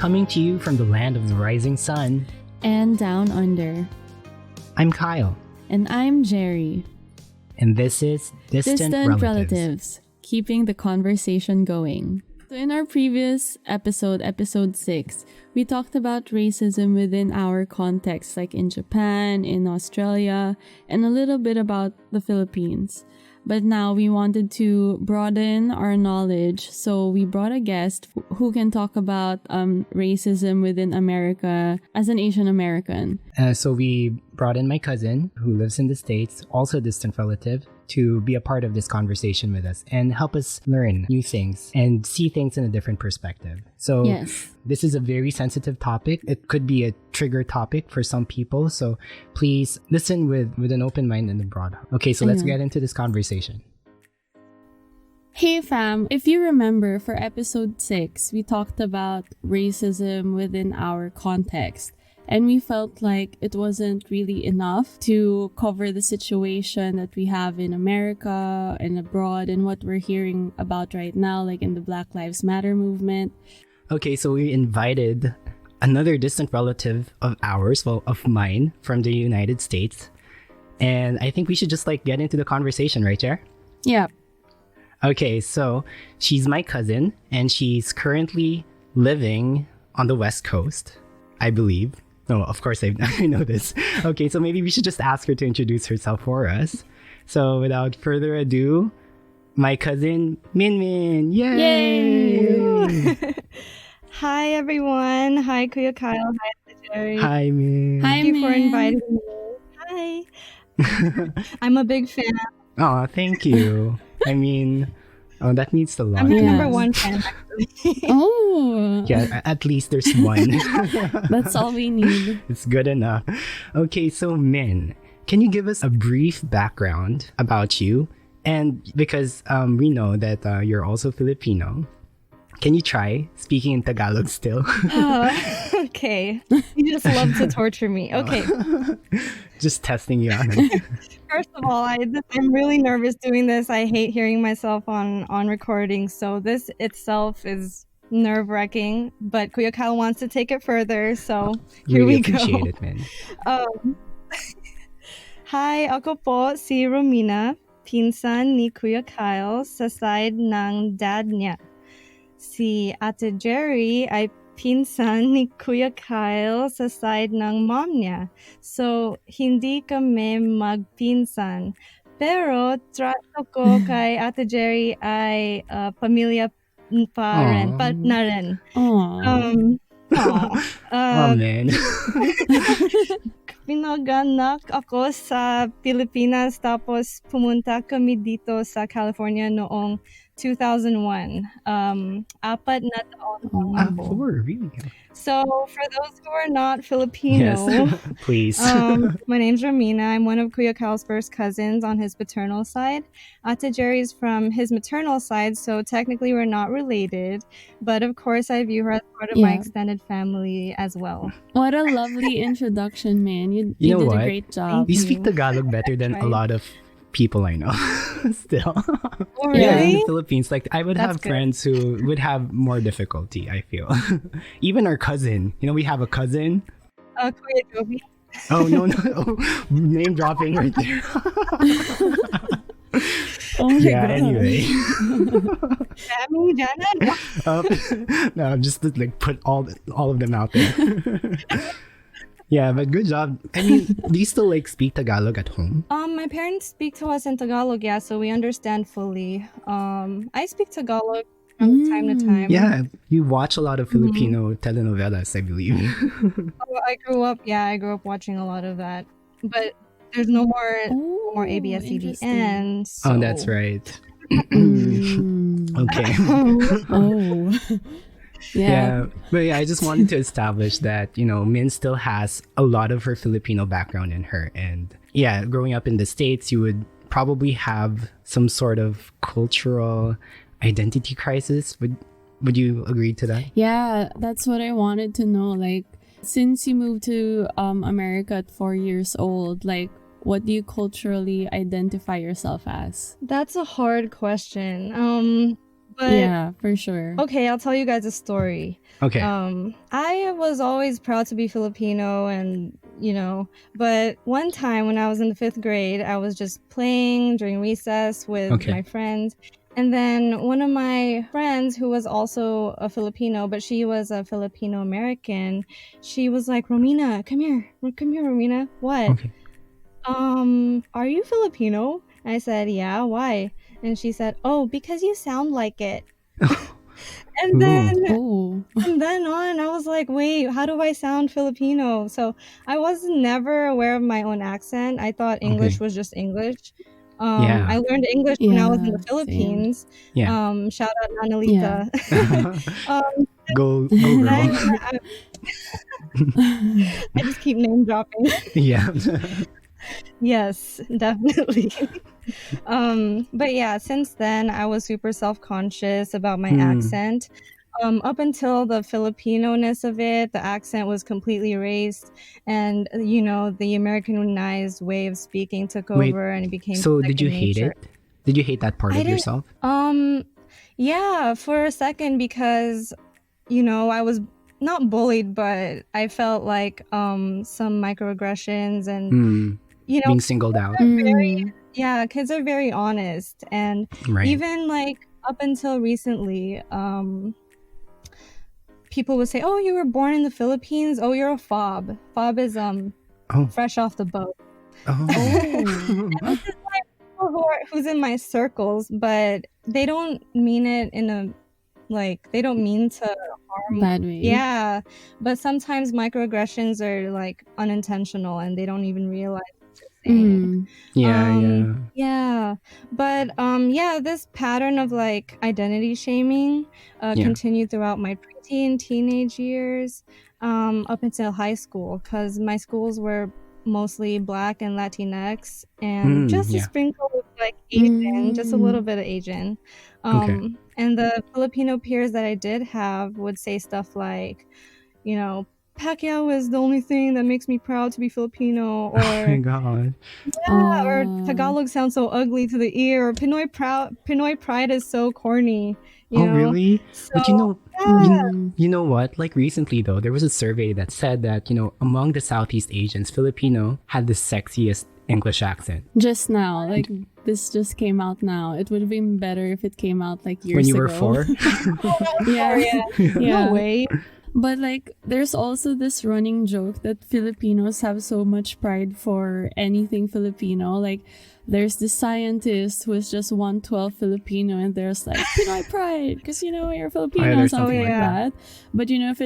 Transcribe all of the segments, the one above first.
coming to you from the land of the rising sun. And down under. I'm Kyle. And I'm Jerry. And this is Distant Relatives, keeping the conversation going. So in our previous episode 6, we talked about racism within our context, like in Japan, in Australia, and a little bit about the Philippines. But now we wanted to broaden our knowledge, so we brought a guest who can talk about racism within America as an Asian American. So we brought in my cousin who lives in the States, also a distant relative, to be a part of this conversation with us and help us learn new things and see things in a different perspective. So yes. This is a very sensitive topic. It could be a trigger topic for some people. So please listen with an open mind and a broad heart. Okay, so let's get into this conversation. Hey fam, if you remember for episode 6, we talked about racism within our context. And we felt like it wasn't really enough to cover the situation that we have in America and abroad and what we're hearing about right now, like in the Black Lives Matter movement. Okay, so we invited another distant relative of ours, of mine, from the United States. And I think we should just get into the conversation, right, Jer? Yeah. Okay, so she's my cousin and she's currently living on the West Coast, I believe. No, of course I know this. Okay, so maybe we should just ask her to introduce herself for us. So without further ado, my cousin, Min Min. Yay! Hi, everyone. Hi, Kuya Kyle. Hi, Jerry. Hi, Min. Hi, Thank you for inviting me. Hi. I'm a big fan. Oh, thank you. I mean, that means a lot. I'm your number one fan, actually. Oh. Yeah, at least there's one. That's all we need. It's good enough. Okay, so Min, can you give us a brief background about you? And because we know that you're also Filipino, can you try speaking in Tagalog still? Okay. You just love to torture me. Okay. Just testing you out. First of all, I'm really nervous doing this. I hate hearing myself on recording. So this itself is nerve-wracking. But Kuya Kyle wants to take it further. So here really we go. Appreciate it, man. Hi, ako po si Romina, pinsan ni Kuya Kyle sa side ng dad niya. Si Ate Jerry ay pinsan ni Kuya Kyle sa side ng mom niya. So, hindi kami magpinsan. Pero, trato ko kay Ate Jerry ay pamilya na rin. Man. Pinaganak ako sa Pilipinas tapos pumunta kami dito sa California noong 2001. Apat na taon ako. 4, really? So, for those who are not Filipino, yes, please. my name's Romina. I'm one of Kuya Kyle's first cousins on his paternal side. Ate Jerry's from his maternal side, so technically we're not related. But of course, I view her as part of my extended family as well. What a lovely introduction, man. You know did what? a great job. You speak Tagalog better than a lot of people I know. Still. Oh, really? Yeah, in the Philippines, I would have good. friends who would have more difficulty, I feel. Even our cousin. We have a cousin. Kuya Joby. Oh, no. Name dropping right there. Oh my God. Anyway. Sammy, Janet. No, just to put all of them out there. Yeah, but good job. I mean, do you still speak Tagalog at home? My parents speak to us in Tagalog, yeah, so we understand fully. I speak Tagalog from time to time. Yeah, you watch a lot of Filipino telenovelas, I believe. I grew up watching a lot of that. But there's no more ABS-CBN. So. Oh, that's right. Okay. Oh. Yeah. But yeah, I just wanted to establish that, Min still has a lot of her Filipino background in her. And yeah, growing up in the States, you would probably have some sort of cultural identity crisis. Would you agree to that? Yeah, that's what I wanted to know. Since you moved to America at 4 years old, what do you culturally identify yourself as? That's a hard question. But Yeah, for sure. okay, I'll tell you guys a story. Okay. I was always proud to be Filipino, and but one time when I was in the 5th grade, I was just playing during recess with my friends. And then one of my friends, who was also a Filipino, but she was a Filipino American, she was like, Romina, come here, Romina. What? Okay. Are you Filipino? I said, yeah, why? And she said, oh, because you sound like it. And then from then on, I was like, wait, how do I sound Filipino? So I was never aware of my own accent. I thought English was just English. I learned English when I was in the Philippines. Same. Shout out Nanalita. Go girl. I just keep name dropping. Yeah. Yes, definitely. But yeah, since then I was super self-conscious about my accent. Up until the Filipino-ness of it, the accent was completely erased, and the Americanized way of speaking took over, and it became so second did you hate nature. it? Did you hate that part of yourself? Yeah, for a second, because I was not bullied, but I felt like some microaggressions and being singled out. Kids are very honest, and even like up until recently, people would say, oh, you were born in the Philippines, oh, you're a fob. Fob is fresh off the boat. And this is like people who's in my circles, but they don't mean it in a they don't mean to harm. Bad way. Yeah, but sometimes microaggressions are like unintentional and they don't even realize what they're saying. Yeah. But this pattern of like identity shaming continued throughout my preteen, teenage years, up until high school, because my schools were mostly Black and Latinx, and just a sprinkle of like Asian, just a little bit of Asian. And the Filipino peers that I did have would say stuff like, Pacquiao is the only thing that makes me proud to be Filipino, or oh my god, or Tagalog sounds so ugly to the ear, or Pinoy pride is so corny. You know? Really? So, but you know what? Like recently though, there was a survey that said that among the Southeast Asians, Filipino had the sexiest English accent. Just now, like this just came out now. It would have been better if it came out like years ago. When you were 4? Yeah. No way. But like there's also this running joke that Filipinos have so much pride for anything Filipino. Like there's this scientist who is just 1/12 Filipino, and there's like Pinoy pride because you're Filipino, something like that. But if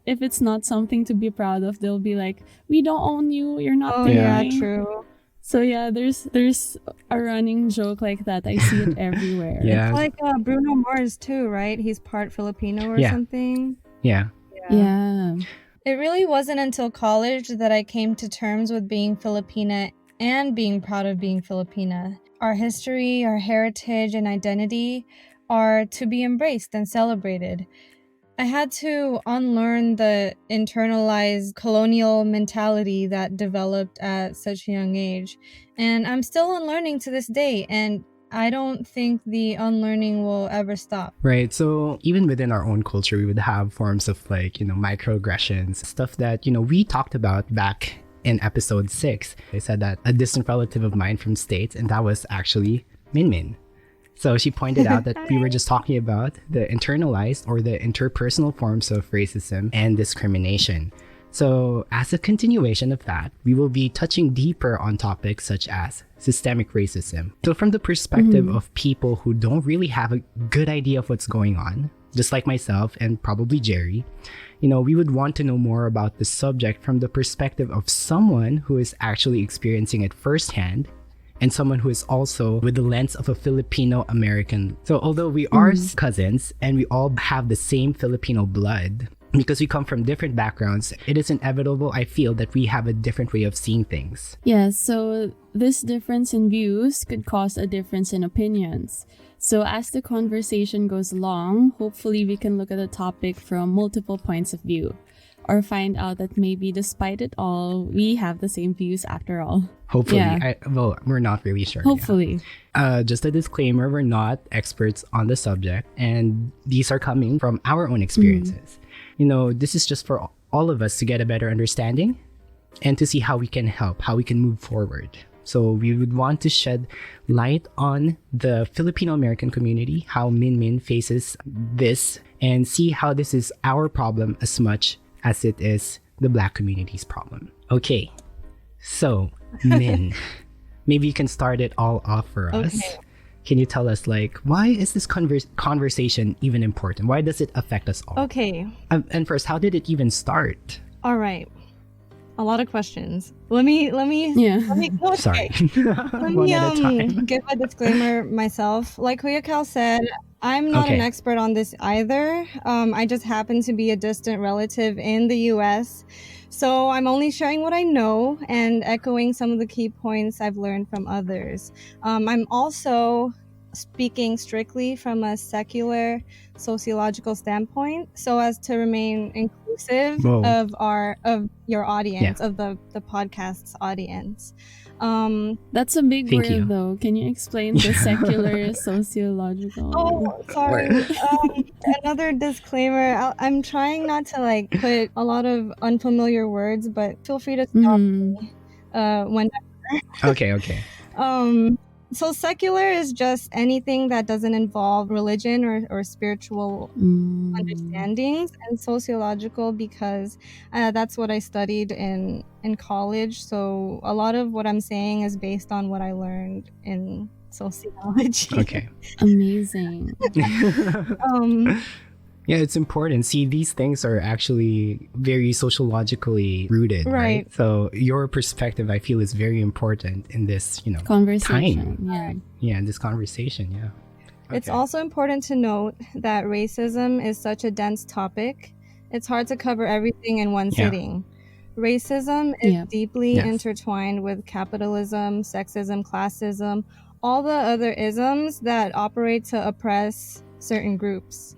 it's not something to be proud of, they'll be like, we don't own you, you're not Pinoy. Yeah, true. So yeah, there's a running joke like that. I see it everywhere. It's like Bruno Mars too, right? He's part Filipino or something. Yeah. It really wasn't until college that I came to terms with being Filipina and being proud of being Filipina. Our history, our heritage, and identity are to be embraced and celebrated. I had to unlearn the internalized colonial mentality that developed at such a young age. And I'm still unlearning to this day, and I don't think the unlearning will ever stop. Right. So even within our own culture, we would have forms of microaggressions, stuff that, we talked about back in episode 6. I said that a distant relative of mine from States, and that was actually Min Min. So she pointed out that we were just talking about the internalized or the interpersonal forms of racism and discrimination. So as a continuation of that, we will be touching deeper on topics such as systemic racism. So from the perspective of people who don't really have a good idea of what's going on, just like myself and probably Jerry, we would want to know more about the subject from the perspective of someone who is actually experiencing it firsthand, and someone who is also with the lens of a Filipino American. So although we are cousins and we all have the same Filipino blood, because we come from different backgrounds, it is inevitable, I feel, that we have a different way of seeing things. Yeah, so this difference in views could cause a difference in opinions. So as the conversation goes along, hopefully we can look at the topic from multiple points of view. or find out that maybe despite it all, we have the same views after all. Hopefully. Yeah. Well, we're not really sure. Hopefully. Just a disclaimer, we're not experts on the subject, and these are coming from our own experiences. This is just for all of us to get a better understanding and to see how we can help, how we can move forward. So we would want to shed light on the Filipino American community, how Min Min faces this, and see how this is our problem as much as it is the Black community's problem. Okay, so Min, maybe you can start it all off for us. Okay. Can you tell us, why is this conversation even important? Why does it affect us all? Okay. And first, how did it even start? All right. A lot of questions. Let me Yeah. no, it's Sorry. okay. Let One me at a time. give a disclaimer myself. Like Kuya Cal said, I'm not an expert on this either. I just happen to be a distant relative in the US. So I'm only sharing what I know and echoing some of the key points I've learned from others. I'm also speaking strictly from a secular sociological standpoint so as to remain inclusive Whoa. of your audience, Yeah. of the podcast's audience. That's a big Thank word, you. though. Can you explain the secular sociological? Oh, sorry. Another disclaimer. I'm trying not to put a lot of unfamiliar words, but feel free to stop me when. Okay. So secular is just anything that doesn't involve religion or spiritual understandings, and sociological because that's what I studied in college. So a lot of what I'm saying is based on what I learned in sociology. Okay. Amazing. Yeah, it's important. See, these things are actually very sociologically rooted, right? So your perspective, I feel, is very important in this, Conversation. time. Yeah, in this conversation, yeah. It's also important to note that racism is such a dense topic. It's hard to cover everything in one sitting. Racism is deeply intertwined with capitalism, sexism, classism, all the other isms that operate to oppress certain groups.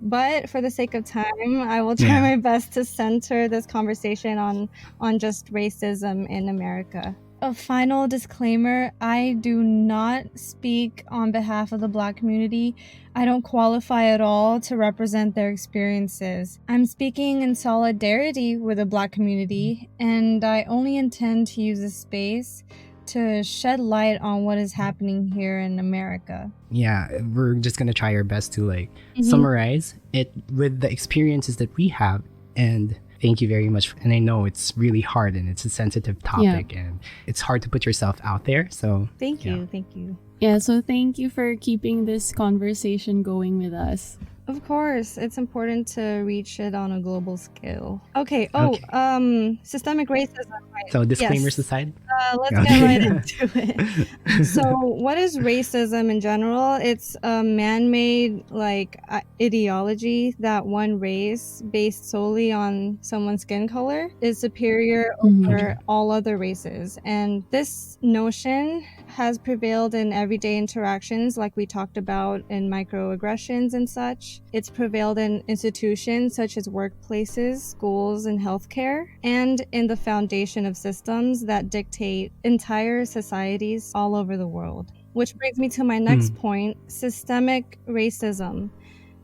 But for the sake of time, I will try my best to center this conversation on just racism in America. A final disclaimer, I do not speak on behalf of the Black community. I don't qualify at all to represent their experiences. I'm speaking in solidarity with the Black community, and I only intend to use this space to shed light on what is happening here in America. Yeah, we're just gonna try our best to summarize it with the experiences that we have. And thank you very much. And I know it's really hard and it's a sensitive topic and it's hard to put yourself out there. So thank you. Yeah, so thank you for keeping this conversation going with us. Of course, it's important to reach it on a global scale. Okay. Systemic racism. Right. So disclaimers aside. Let's get right into it. So, what is racism in general? It's a man-made ideology that one race, based solely on someone's skin color, is superior over all other races, and this notion has prevailed in everyday interactions, like we talked about in microaggressions and such. It's prevailed in institutions such as workplaces, schools, and healthcare, and in the foundation of systems that dictate entire societies all over the world. Which brings me to my next point, systemic racism.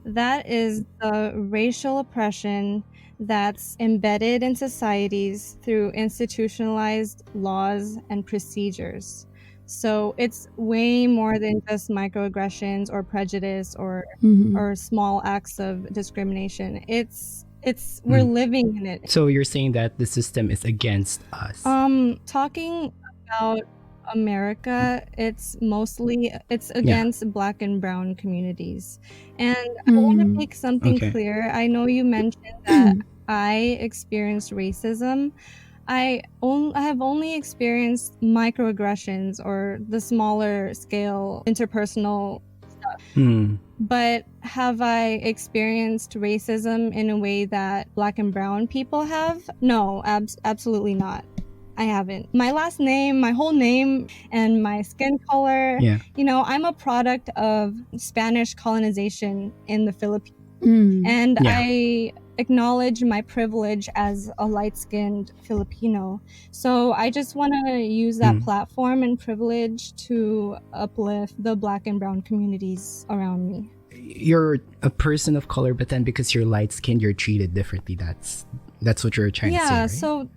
That is the racial oppression that's embedded in societies through institutionalized laws and procedures. So it's way more than just microaggressions or prejudice or small acts of discrimination. We're living in it. So you're saying that the system is against us. Talking about America, it's against Black and brown communities. And I want to make something clear. I know you mentioned that I experienced racism. I have only experienced microaggressions or the smaller scale interpersonal stuff. But have I experienced racism in a way that Black and brown people have? No, absolutely not. I haven't. My last name, my whole name, and my skin color, I'm a product of Spanish colonization in the Philippines. And acknowledge my privilege as a light-skinned Filipino. So I just want to use that platform and privilege to uplift the Black and brown communities around me. You're a person of color, but then because you're light skinned, you're treated differently. That's what you're trying to say, right? So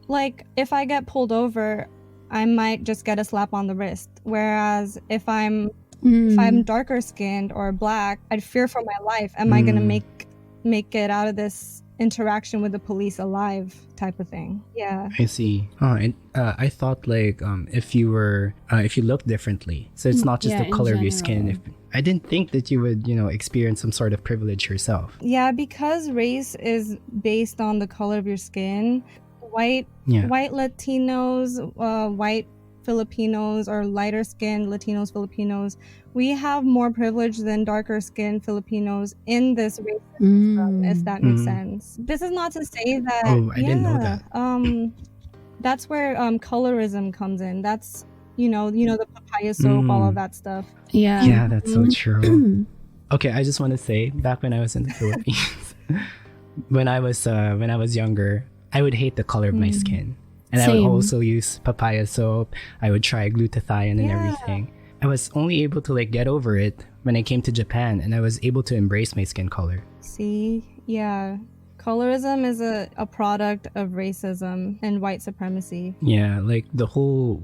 like if I get pulled over, I might just get a slap on the wrist. Whereas if I'm darker skinned or Black, I'd fear for my life. Am I gonna make it out of this interaction with the police alive, type of thing? Yeah. I see. And I thought like if you look differently, so it's not just the color of your skin. I didn't think that you would, experience some sort of privilege yourself. Yeah, because race is based on the color of your skin. White Latinos, white Filipinos, or lighter skinned Latinos, Filipinos, we have more privilege than darker skinned Filipinos in this race system, if that makes sense. This is not to say that. Oh, I didn't know that. That's where colorism comes in. That's the papaya soap, all of that stuff. Yeah, that's so true. Okay, I just want to say, back when I was in the Philippines, when I was younger, I would hate the color of my skin. And Same. I would also use papaya soap. I would try glutathione and everything. I was only able to like get over it when I came to Japan, and I was able to embrace my skin color. See? Yeah. Colorism is a product of racism and white supremacy. Yeah, like the whole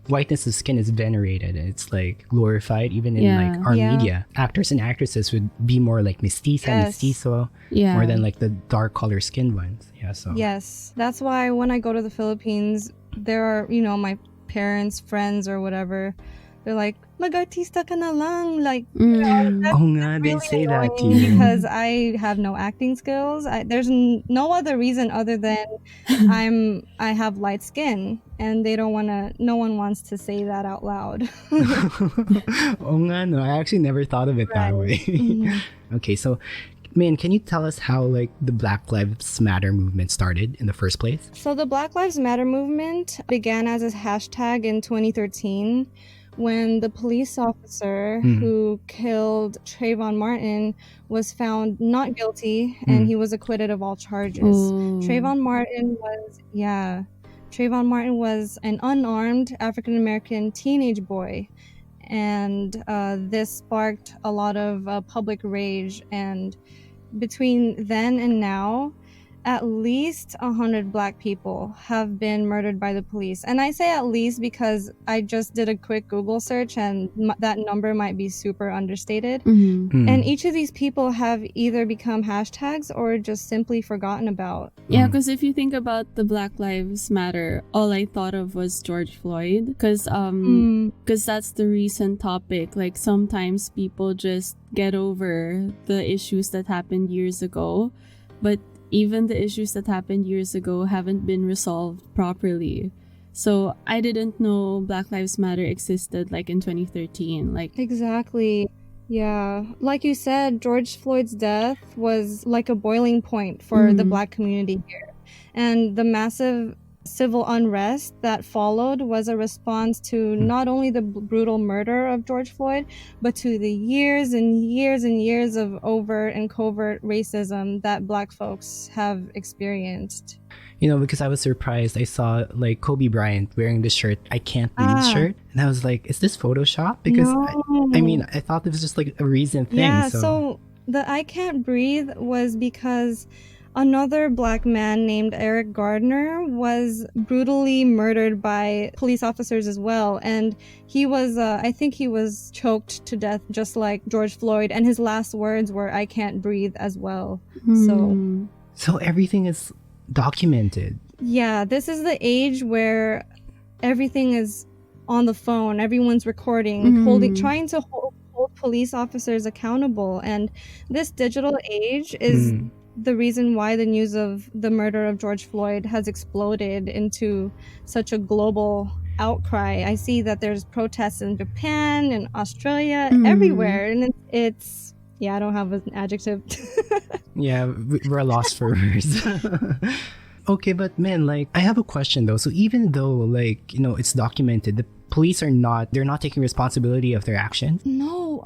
whiteness of skin is venerated. It's like glorified even in like our media. Actors and actresses would be more like mestiza, mestizo, more than like the dark color skinned ones. Yeah, so yes, that's why when I go to the Philippines, there are my parents, friends, or whatever. They're like, mag-artista ka na lang. Like, they say that to you. Because I have no acting skills. There's no other reason other than I have light skin, and no one wants to say that out loud. I actually never thought of it that way. Okay, so Min, can you tell us how like the Black Lives Matter movement started in the first place? So the Black Lives Matter movement began as a hashtag in 2013 when the police officer who killed Trayvon Martin was found not guilty and he was acquitted of all charges. Trayvon Martin was an unarmed African-American teenage boy. And this sparked a lot of public rage. And between then and now, at least 100 Black people have been murdered by the police. And I say at least because I just did a quick Google search, and that number might be super understated. And each of these people have either become hashtags or just simply forgotten about. Yeah, because if you think about the Black Lives Matter, all I thought of was George Floyd. Because that's the recent topic. Like sometimes people just get over the issues that happened years ago, but even the issues that happened years ago haven't been resolved properly. So I didn't know Black Lives Matter existed like in 2013. Exactly. Yeah. Like you said, George Floyd's death was like a boiling point for the Black community here. And the massive civil unrest that followed was a response to not only the brutal murder of George Floyd, but to the years and years and years of overt and covert racism that Black folks have experienced. Because I was surprised, I saw like Kobe Bryant wearing this shirt, I Can't Breathe shirt. And I was like, is this Photoshop? Because I thought it was just like a recent thing. Yeah, so the I Can't Breathe was because another Black man named Eric Gardner was brutally murdered by police officers as well. And he was, I think he was choked to death just like George Floyd. And his last words were, I can't breathe as well. So everything is documented. Yeah, this is the age where everything is on the phone. Everyone's recording, trying to hold police officers accountable. And this digital age is the reason why the news of the murder of George Floyd has exploded into such a global outcry. I see that there's protests in Japan and Australia, everywhere. And it's I don't have an adjective. Yeah, we're lost for words. Okay, but man, like, I have a question though. So even though, like, it's documented, the police they're not taking responsibility of their actions? No,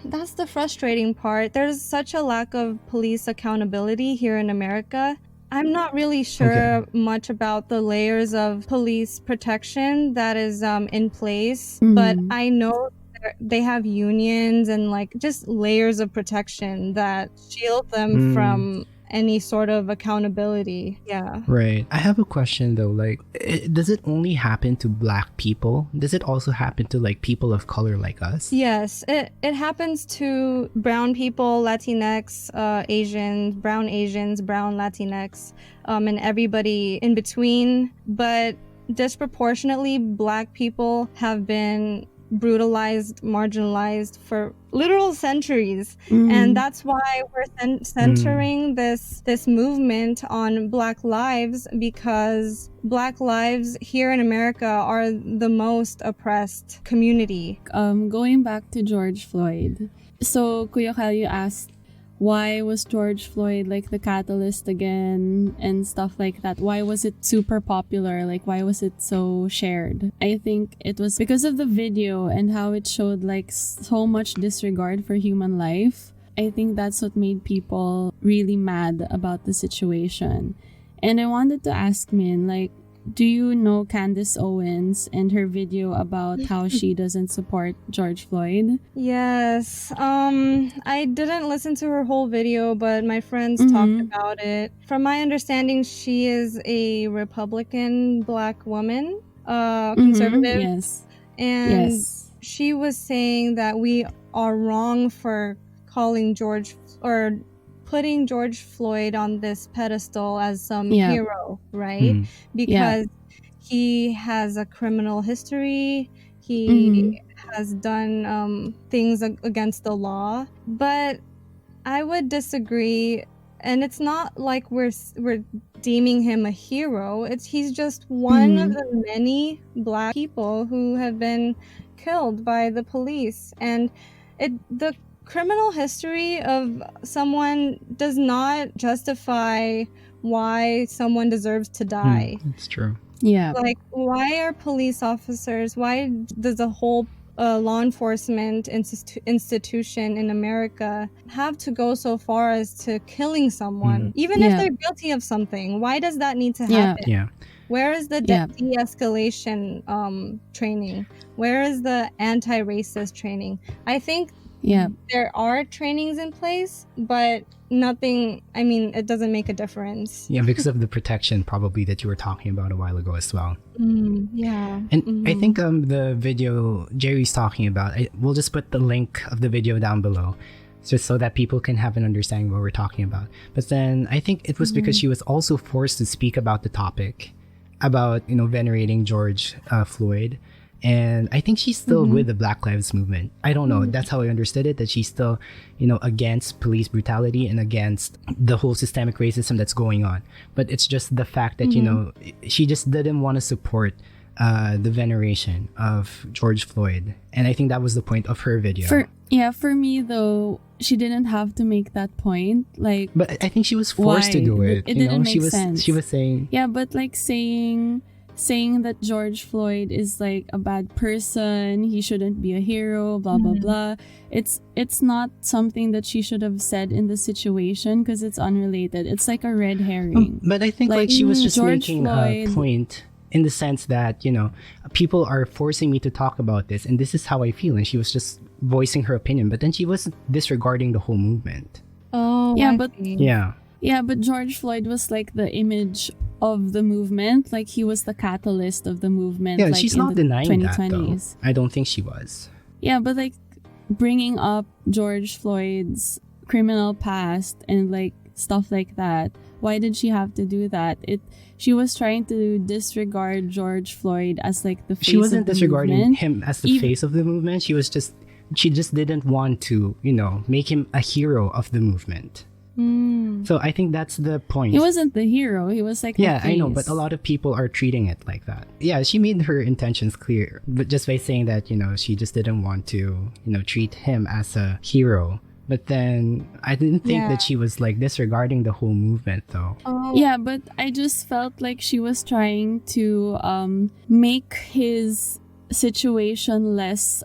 that's the frustrating part. There's such a lack of police accountability here in America. I'm not really sure much about the layers of police protection that is in place, but I know they have unions and like just layers of protection that shield them from any sort of accountability. Yeah. Right. I have a question though. Like, does it only happen to Black people? Does it also happen to like people of color like us? Yes, it happens to brown people, Latinx, Asians, brown Latinx, and everybody in between. But disproportionately, Black people have been brutalized, marginalized for literal centuries, and that's why we're centering this movement on Black lives, because Black lives here in America are the most oppressed community. Going back to George Floyd, so Kuya Kyle, you asked why was George Floyd like the catalyst again and stuff like that? Why was it super popular? Like, why was it so shared? I think it was because of the video and how it showed like so much disregard for human life. I think that's what made people really mad about the situation. And I wanted to ask Min, like, do you know Candace Owens and her video about how she doesn't support George Floyd? Yes. I didn't listen to her whole video, but my friends talked about it. From my understanding, she is a Republican Black woman, conservative. Yes. And she was saying that we are wrong for calling putting George Floyd on this pedestal as some hero, right? Because he has a criminal history. He has done things against the law. But I would disagree. And it's not like we're deeming him a hero. He's just one of the many Black people who have been killed by the police. And the criminal history of someone does not justify why someone deserves to die. That's true. Yeah. Like, why are police officers, why does the whole law enforcement institution in America have to go so far as to killing someone? Even if they're guilty of something, why does that need to happen? Yeah. Where is the de-escalation training? Where is the anti-racist training? I think there are trainings in place, but nothing, I mean, it doesn't make a difference. Yeah, because of the protection probably that you were talking about a while ago as well. Yeah. And I think the video Jerry's talking about, we'll just put the link of the video down below, just so that people can have an understanding of what we're talking about. But then I think it was because she was also forced to speak about the topic, about, venerating George Floyd. And I think she's still with the Black Lives Movement. I don't know. That's how I understood it, that she's still, against police brutality and against the whole systemic racism that's going on. But it's just the fact that, she just didn't want to support the veneration of George Floyd. And I think that was the point of her video. For me, though, she didn't have to make that point. But I think she was forced to do it. It didn't make sense. She was saying... Yeah, but saying that George Floyd is like a bad person, he shouldn't be a hero, blah blah blah. It's not something that she should have said in the situation because it's unrelated. It's like a red herring. But I think she was just George making Floyd, a point in the sense that, people are forcing me to talk about this and this is how I feel, and she was just voicing her opinion, but then she wasn't disregarding the whole movement. Oh, yeah, but George Floyd was like the image of the movement, like he was the catalyst of the movement. Yeah, like she's in not the denying 2020s. that though. I don't think she was. Yeah, but like bringing up George Floyd's criminal past and like stuff like that, why did she have to do that? She was trying to disregard George Floyd as like the face she wasn't of the disregarding movement. him as the face of the movement. She just didn't want to, make him a hero of the movement. So I think that's the point. He wasn't the hero. He was like the face. I know, but a lot of people are treating it like that. Yeah, she made her intentions clear, but just by saying that, she just didn't want to, treat him as a hero. But then I didn't think that she was like disregarding the whole movement though. Yeah, but I just felt like she was trying to make his situation less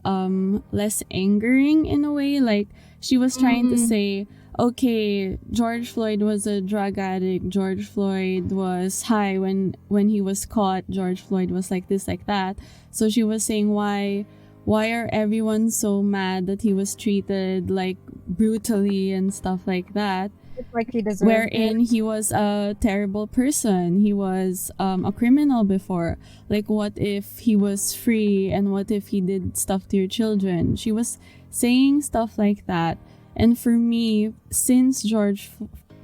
angering in a way. Like, she was trying to say, okay, George Floyd was a drug addict, George Floyd was high when he was caught, George Floyd was like this, like that. So she was saying, why are everyone so mad that he was treated like brutally and stuff like that? It's like he deserved wherein it. He was a terrible person. He was a criminal before. Like, what if he was free, and what if he did stuff to your children? She was saying stuff like that. And for me, since George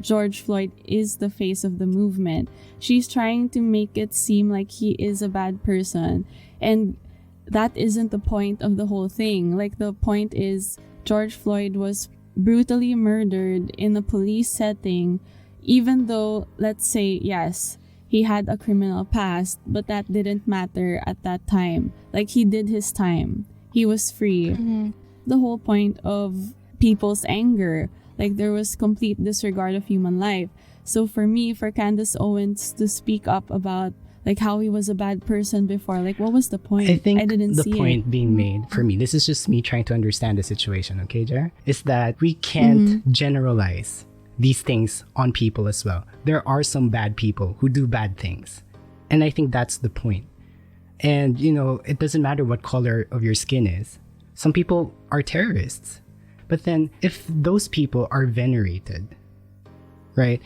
Floyd is the face of the movement, she's trying to make it seem like he is a bad person. And that isn't the point of the whole thing. Like, the point is George Floyd was brutally murdered in a police setting, even though, let's say, yes, he had a criminal past, but that didn't matter at that time. Like, he did his time. He was free. The whole point of people's anger, like, there was complete disregard of human life. So for me, for Candace Owens to speak up about like how he was a bad person before, like, what was the point? I think didn't the see point being made for me, this is just me trying to understand the situation, okay, Jer, is that we can't generalize these things on people as well. There are some bad people who do bad things. And I think that's the point. And, you know, it doesn't matter what color of your skin is. Some people are terrorists. But then if those people are venerated, right?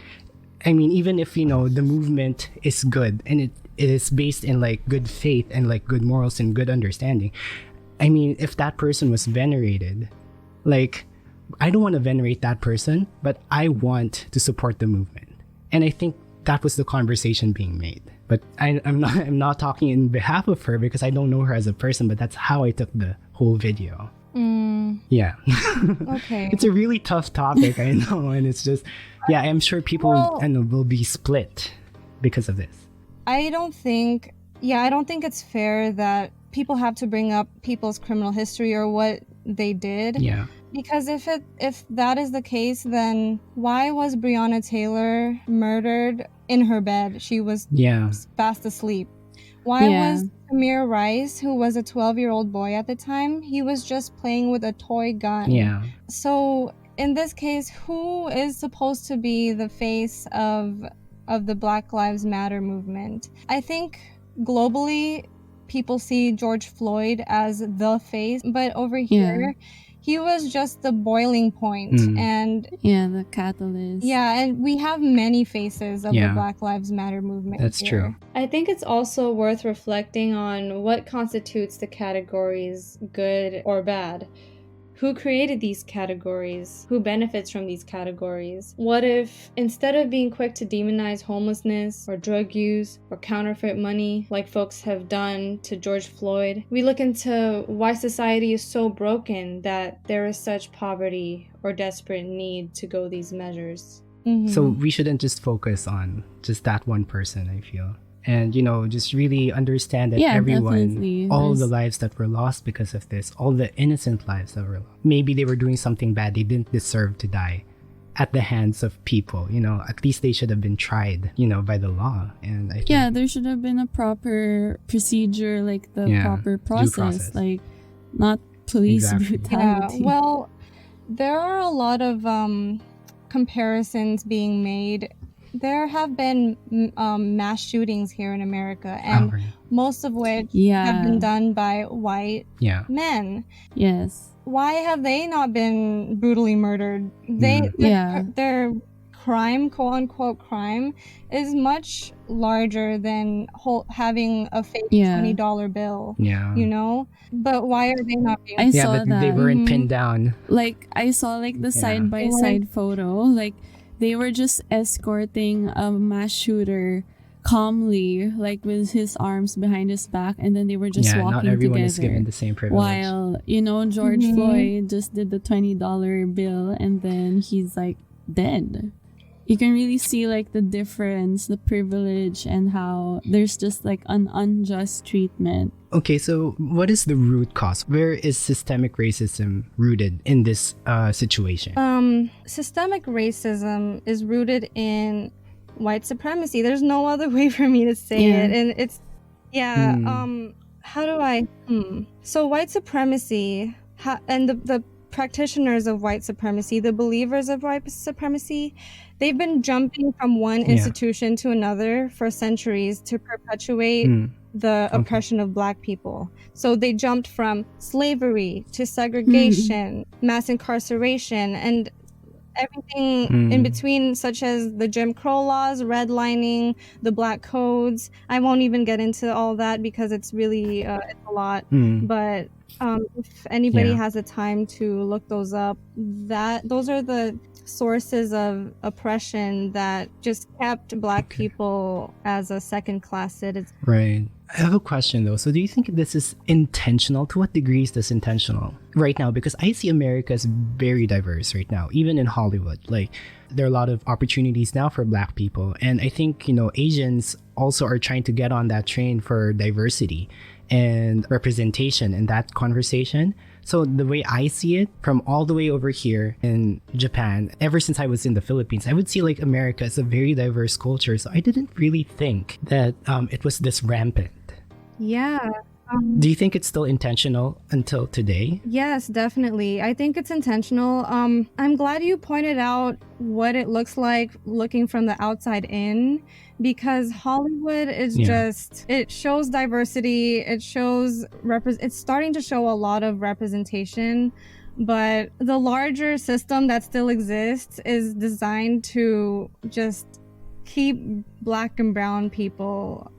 I mean, even if, you know, the movement is good and it is based in like good faith and like good morals and good understanding. I mean, if that person was venerated, like, I don't want to venerate that person, but I want to support the movement. And I think that was the conversation being made. But I'm not talking in behalf of her because I don't know her as a person, but that's how I took the whole video. Yeah. Okay. It's a really tough topic, I know, and it's just, yeah, I'm sure people will be split because of this. I don't think it's fair that people have to bring up people's criminal history or what they did. Yeah. Because if that is the case, then why was Breonna Taylor murdered in her bed? She was fast asleep. Why was Amir Rice, who was a 12-year-old boy at the time, he was just playing with a toy gun? Yeah. So in this case, who is supposed to be the face of the Black Lives Matter movement? I think globally, people see George Floyd as the face, but over here, he was just the boiling point. And the catalyst. Yeah, and we have many faces of the Black Lives Matter movement. That's here. true. I think it's also worth reflecting on what constitutes the categories good or bad. Who created these categories? Who benefits from these categories? What if, instead of being quick to demonize homelessness or drug use or counterfeit money, like folks have done to George Floyd, we look into why society is so broken that there is such poverty or desperate need to go these measures? So we shouldn't just focus on just that one person, I feel. And, you know, just really understand that everyone, all the lives that were lost because of this, all the innocent lives that were lost, maybe they were doing something bad. They didn't deserve to die at the hands of people. You know, at least they should have been tried, you know, by the law. And I think, there should have been a proper procedure, like the proper process, like not police brutality. Yeah, well, there are a lot of comparisons being made. There have been mass shootings here in America, and most of which have been done by white men. Yes. Why have they not been brutally murdered? Their crime, quote unquote crime, is much larger than having a fake $20 bill. Yeah. You know? But why are they not being I saw that. They weren't pinned down. Like, I saw like the side by side photo, like they were just escorting a mass shooter calmly, like with his arms behind his back, and then they were just walking not everyone together. Is given the same privilege. While, you know, George Floyd just did the $20 bill, and then he's like dead. You can really see like the difference, the privilege, and how there's just like an unjust treatment. Okay, so what is the root cause? Where is systemic racism rooted in this situation? Systemic racism is rooted in white supremacy. There's no other way for me to say it. And it's, how do I so white supremacy and the practitioners of white supremacy, the believers of white supremacy, they've been jumping from one institution to another for centuries to perpetuate the oppression of Black people. So they jumped from slavery to segregation, mass incarceration, and everything in between, such as the Jim Crow laws, redlining, the Black codes. I won't even get into all that because it's really it's a lot. But if anybody has the time to look those up, those are the sources of oppression that just kept Black people as a second-class citizen. Right. I have a question though. So do you think this is intentional? To what degree is this intentional right now? Because I see America as very diverse right now, even in Hollywood. Like, there are a lot of opportunities now for Black people. And I think, Asians also are trying to get on that train for diversity and representation in that conversation. So the way I see it, from all the way over here in Japan, ever since I was in the Philippines, I would see like America as a very diverse culture. So I didn't really think that it was this rampant. Yeah. Do you think it's still intentional until today? Yes, definitely. I think it's intentional. I'm glad you pointed out what it looks like looking from the outside in, because Hollywood is just, it shows diversity. It shows, it's starting to show a lot of representation, but the larger system that still exists is designed to just keep Black and brown people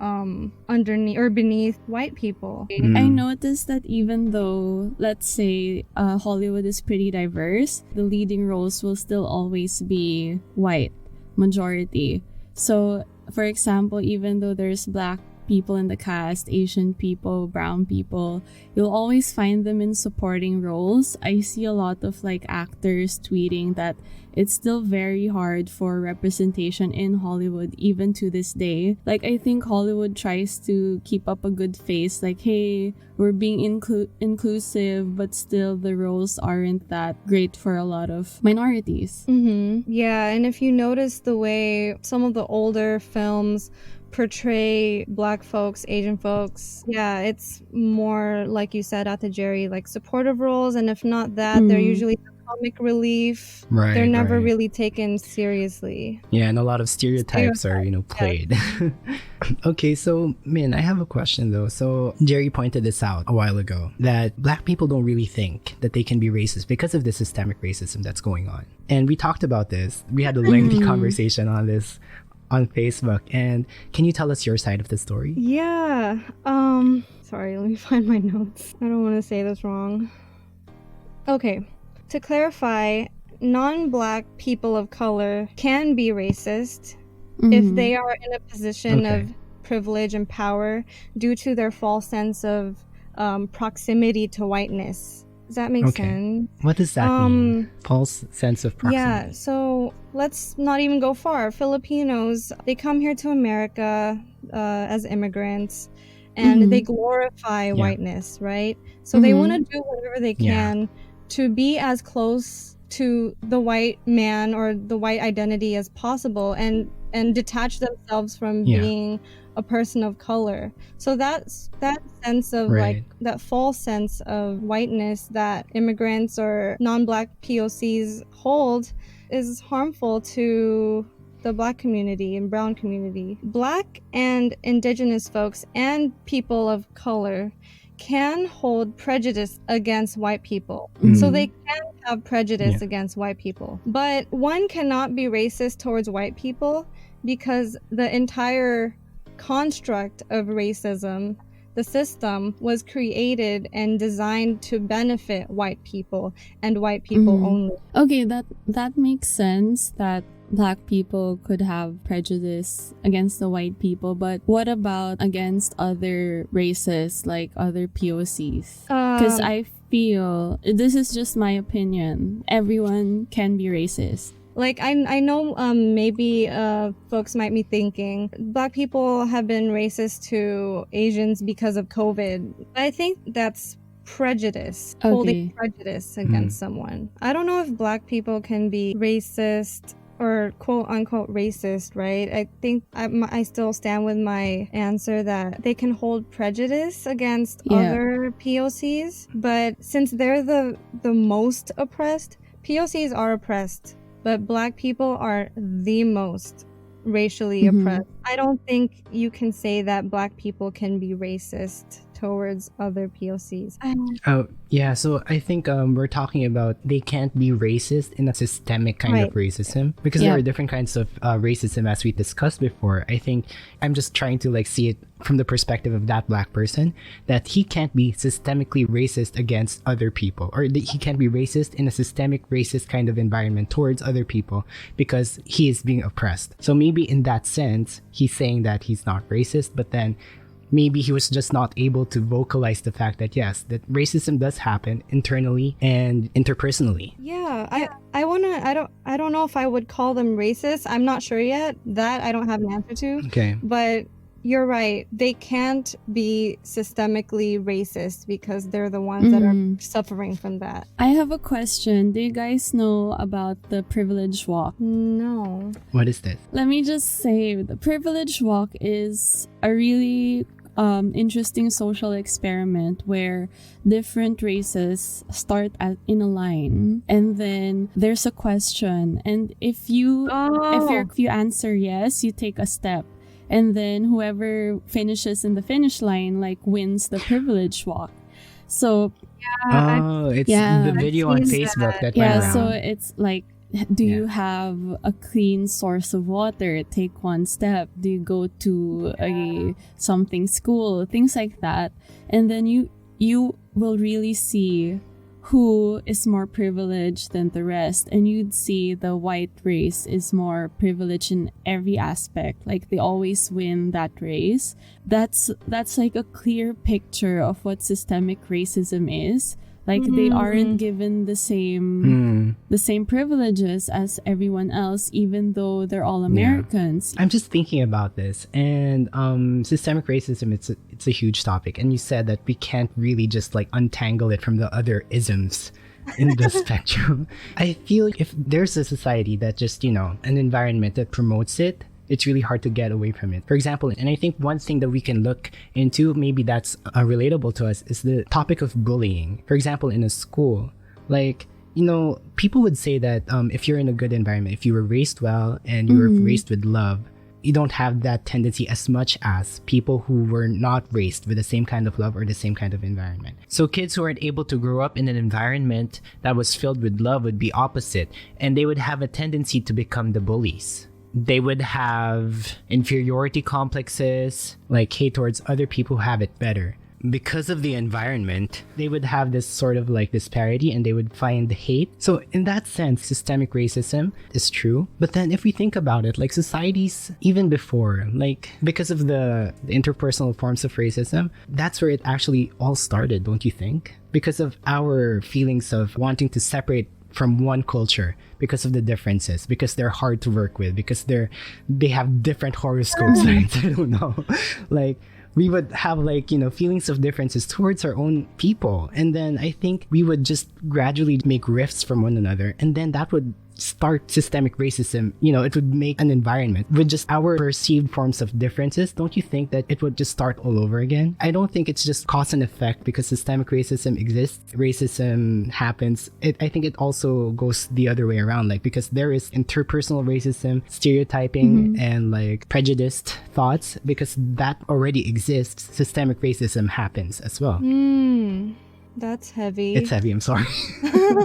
underneath or beneath white people. I noticed that even though, let's say, Hollywood is pretty diverse, the leading roles will still always be white majority. So, for example, even though there's Black people in the cast, Asian people, brown people, you'll always find them in supporting roles. I see a lot of like actors tweeting that it's still very hard for representation in Hollywood even to this day. Like, I think Hollywood tries to keep up a good face, like, hey, we're being inclusive, but still the roles aren't that great for a lot of minorities. Yeah, and if you notice the way some of the older films portray Black folks, Asian folks, it's more, like you said, Ate Jerry, like supportive roles, and if not that, they're usually the comic relief. They're never really taken seriously. Yeah, and a lot of stereotypes are, played. Okay, so Min, I have a question though. So Jerry pointed this out a while ago, that Black people don't really think that they can be racist because of the systemic racism that's going on. And we talked about this. We had a lengthy conversation on this on Facebook. And can you tell us your side of the story? Yeah. Sorry, let me find my notes. I don't want to say this wrong. Okay. To clarify, non-Black people of color can be racist if they are in a position of privilege and power due to their false sense of proximity to whiteness. Does that make sense? What does that mean? False sense of proximity. Yeah, so let's not even go far. Filipinos, they come here to America as immigrants, and they glorify whiteness, right? So they want to do whatever they can to be as close to the white man or the white identity as possible, and detach themselves from being a person of color. So that sense of like that false sense of whiteness that immigrants or non-Black POCs hold is harmful to the Black community and brown community. Black and Indigenous folks and people of color can hold prejudice against white people. So they can have prejudice against white people. But one cannot be racist towards white people because the entire construct of racism, the system, was created and designed to benefit white people and white people only. Okay, that makes sense that Black people could have prejudice against the white people, but what about against other races, like other POCs? Because I feel, this is just my opinion, everyone can be racist. Like, I know maybe folks might be thinking Black people have been racist to Asians because of COVID. I think that's prejudice, holding prejudice against someone. I don't know if Black people can be racist or quote unquote racist, right? I think I still stand with my answer that they can hold prejudice against other POCs, but since they're the most oppressed, POCs are oppressed, but Black people are the most racially oppressed. I don't think you can say that Black people can be racist towards other POCs. Oh, yeah. So I think we're talking about they can't be racist in a systemic kind of racism, because there are different kinds of racism, as we discussed before. I think I'm just trying to like see it from the perspective of that Black person, that he can't be systemically racist against other people, or that he can't be racist in a systemic racist kind of environment towards other people because he is being oppressed. So maybe in that sense, he's saying that he's not racist, but then maybe he was just not able to vocalize the fact that yes, that racism does happen internally and interpersonally. I don't know if I would call them racist. I'm not sure yet. That I don't have an answer to. Okay. But you're right. They can't be systemically racist because they're the ones that are suffering from that. I have a question. Do you guys know about the privilege walk? No. What is this? Let me just say, the privilege walk is a really interesting social experiment where different races start in a line, and then there's a question, and if you answer yes, you take a step, and then whoever finishes in the finish line like wins the privilege walk. So it's the video on Facebook that went around. So it's like, do you have a clean source of water? Take one step. Do you go to a something school? Things like that. And then you will really see who is more privileged than the rest. And you'd see the white race is more privileged in every aspect. Like, they always win that race. That's like a clear picture of what systemic racism is. Like, they aren't given the same privileges as everyone else, even though they're all Americans. I'm just thinking about this, and systemic racism, it's a huge topic, and you said that we can't really just like untangle it from the other isms in the spectrum. I feel if there's a society that just, an environment that promotes it, it's really hard to get away from it. For example, and I think one thing that we can look into, maybe that's relatable to us, is the topic of bullying. For example, in a school, like, people would say that if you're in a good environment, if you were raised well and you were raised with love, you don't have that tendency as much as people who were not raised with the same kind of love or the same kind of environment. So kids who aren't able to grow up in an environment that was filled with love would be opposite, and they would have a tendency to become the bullies. They would have inferiority complexes, like hate towards other people who have it better. Because of the environment, they would have this sort of like disparity, and they would find hate. So in that sense, systemic racism is true. But then if we think about it, like societies, even before, like because of the interpersonal forms of racism, that's where it actually all started, don't you think? Because of our feelings of wanting to separate from one culture because of the differences, because they're hard to work with, because they have different horoscope signs. I don't know. Like, we would have like, feelings of differences towards our own people. And then I think we would just gradually make rifts from one another. And then that would start systemic racism. It would make an environment with just our perceived forms of differences. Don't you think that it would just start all over again? I don't think it's just cause and effect because systemic racism exists. Racism happens. I think it also goes the other way around, like, because there is interpersonal racism, stereotyping, and like prejudiced thoughts. Because that already exists, systemic racism happens as well. That's heavy. It's heavy, I'm sorry.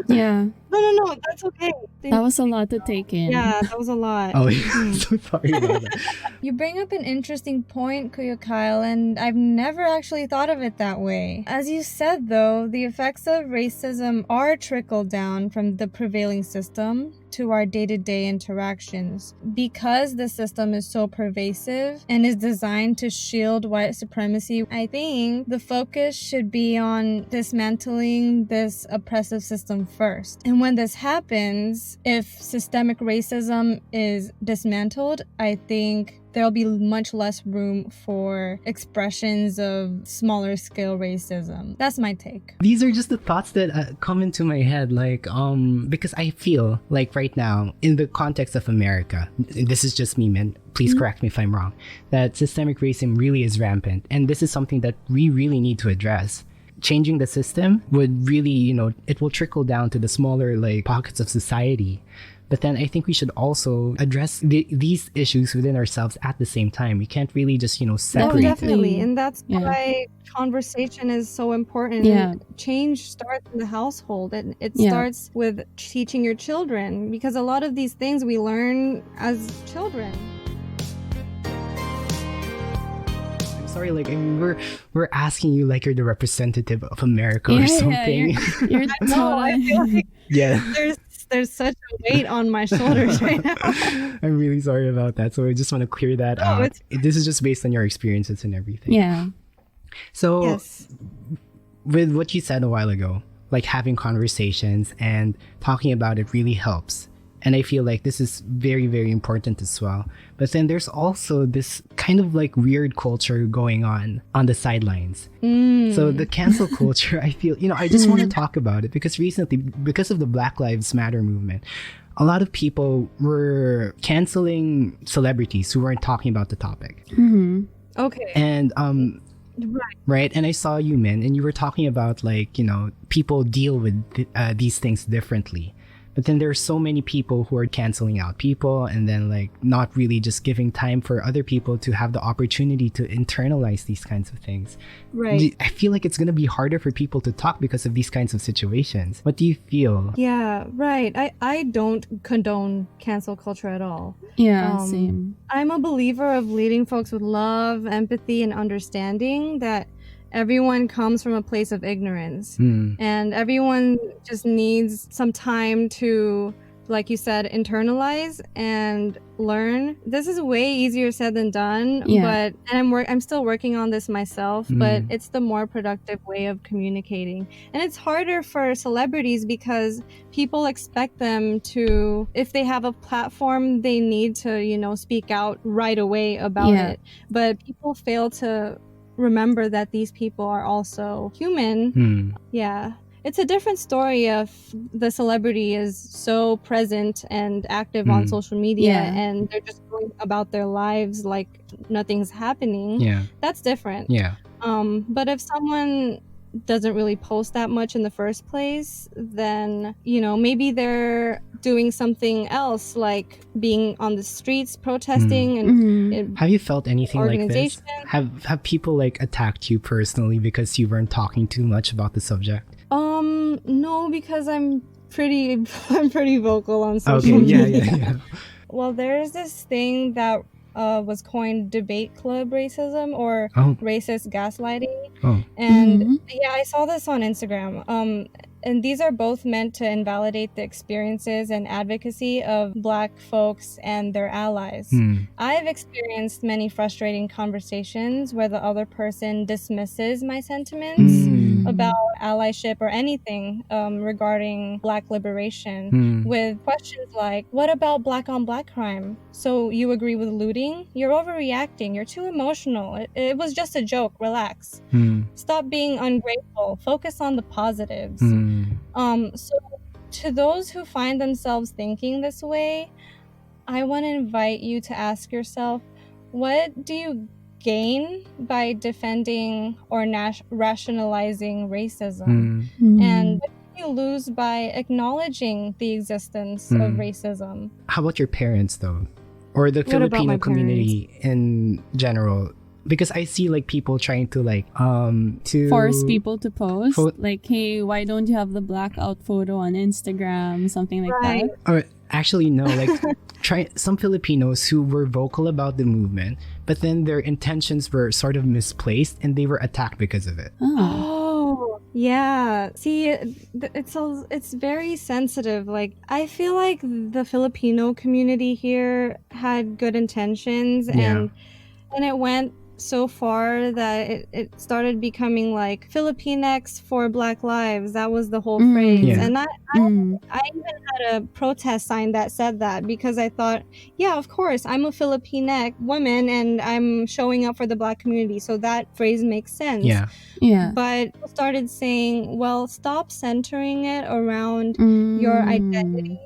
Yeah. No, that's okay. That was a lot to take in. Yeah, that was a lot. Oh, yeah. So sorry about that. You bring up an interesting point, Kuya Kyle, and I've never actually thought of it that way. As you said, though, the effects of racism are trickled down from the prevailing system to our day-to-day interactions. Because the system is so pervasive and is designed to shield white supremacy, I think the focus should be on dismantling this oppressive system first. And when this happens, if systemic racism is dismantled, I think there'll be much less room for expressions of smaller scale racism. That's my take. These are just the thoughts that come into my head, like, because I feel like right now, in the context of America, this is just me, man, please correct me if I'm wrong, that systemic racism really is rampant. And this is something that we really need to address. Changing the system would really, it will trickle down to the smaller like pockets of society. But then I think we should also address these issues within ourselves at the same time. We can't really just, separate Oh, definitely. it. And that's why conversation is so important. Yeah. Change starts in the household. It Yeah. starts with teaching your children, because a lot of these things we learn as children. I'm sorry, like, I mean, we're asking you like you're the representative of America or something. You're No, I feel like Yeah. there's such a weight on my shoulders right now. I'm really sorry about that. So I just want to clear that No, out. it's This is just based on your experiences and everything. Yeah. So Yes. with what you said a while ago, like having conversations and talking about it really helps. And I feel like this is very, very important as well. But then there's also this kind of like weird culture going on the sidelines. So the cancel culture, I feel, I just want to talk about it because recently, because of the Black Lives Matter movement, a lot of people were canceling celebrities who weren't talking about the topic. Okay. And Right. right, and I saw you, Min, and you were talking about like, people deal with these things differently. But then there's so many people who are canceling out people and then like not really just giving time for other people to have the opportunity to internalize these kinds of things. Right. I feel like it's going to be harder for people to talk because of these kinds of situations. What do you feel? Yeah, right. I don't condone cancel culture at all. Yeah, same. I'm a believer of leading folks with love, empathy, and understanding that everyone comes from a place of ignorance. And everyone just needs some time to, like you said, internalize and learn. This is way easier said than done, but I'm still working on this myself, but it's the more productive way of communicating. And it's harder for celebrities because people expect them to, if they have a platform, they need to, speak out right away about it. But people fail to remember that these people are also human. Yeah. It's a different story if the celebrity is so present and active on social media and they're just going about their lives like nothing's happening. Yeah. That's different. Yeah. But if someone doesn't really post that much in the first place, then, maybe they're doing something else, like being on the streets protesting and Have you felt anything like this? organization. Have people like attacked you personally because you weren't talking too much about the subject? No, because I'm pretty vocal on social Okay, media. yeah. Well, there's this thing that was coined debate club racism or racist gaslighting. And I saw this on Instagram. And these are both meant to invalidate the experiences and advocacy of Black folks and their allies. I've experienced many frustrating conversations where the other person dismisses my sentiments about allyship or anything regarding Black liberation with questions like, what about Black on Black crime? So you agree with looting? You're overreacting. You're too emotional. It was just a joke. Relax. Stop being ungrateful. Focus on the positives. So to those who find themselves thinking this way, I want to invite you to ask yourself, what do you gain by defending or rationalizing racism? And what do you lose by acknowledging the existence of racism? How about your parents though? Or the What about Filipino my community in general? Because I see like people trying to like to force people to post like, hey, why don't you have the blackout photo on Instagram, something like that. Or actually no, like some Filipinos who were vocal about the movement, but then their intentions were sort of misplaced and they were attacked because of it. Oh, yeah. See, it's very sensitive. Like, I feel like the Filipino community here had good intentions and it went so far that it started becoming like Filipinx for Black Lives. That was the whole phrase. Yeah. And I even had a protest sign that said that, because I thought, yeah, of course, I'm a Filipinx woman and I'm showing up for the Black community. So that phrase makes sense. Yeah. Yeah. But people started saying, well, stop centering it around your identity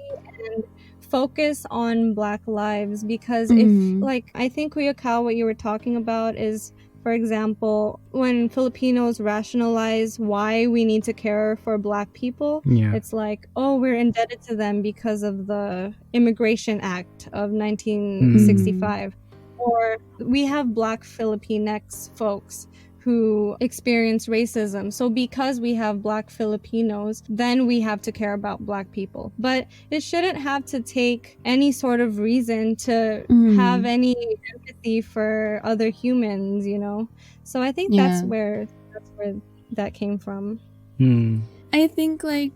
and focus on Black lives, because if, like, I think Kuya Kao, what you were talking about is, for example, when Filipinos rationalize why we need to care for Black people, Yeah. it's like, oh, we're indebted to them because of the Immigration Act of 1965. Or we have Black Filipinx folks who experience racism. So because we have Black Filipinos, then we have to care about Black people. But it shouldn't have to take any sort of reason to have any empathy for other humans, you know? So I think that's where that came from. I think like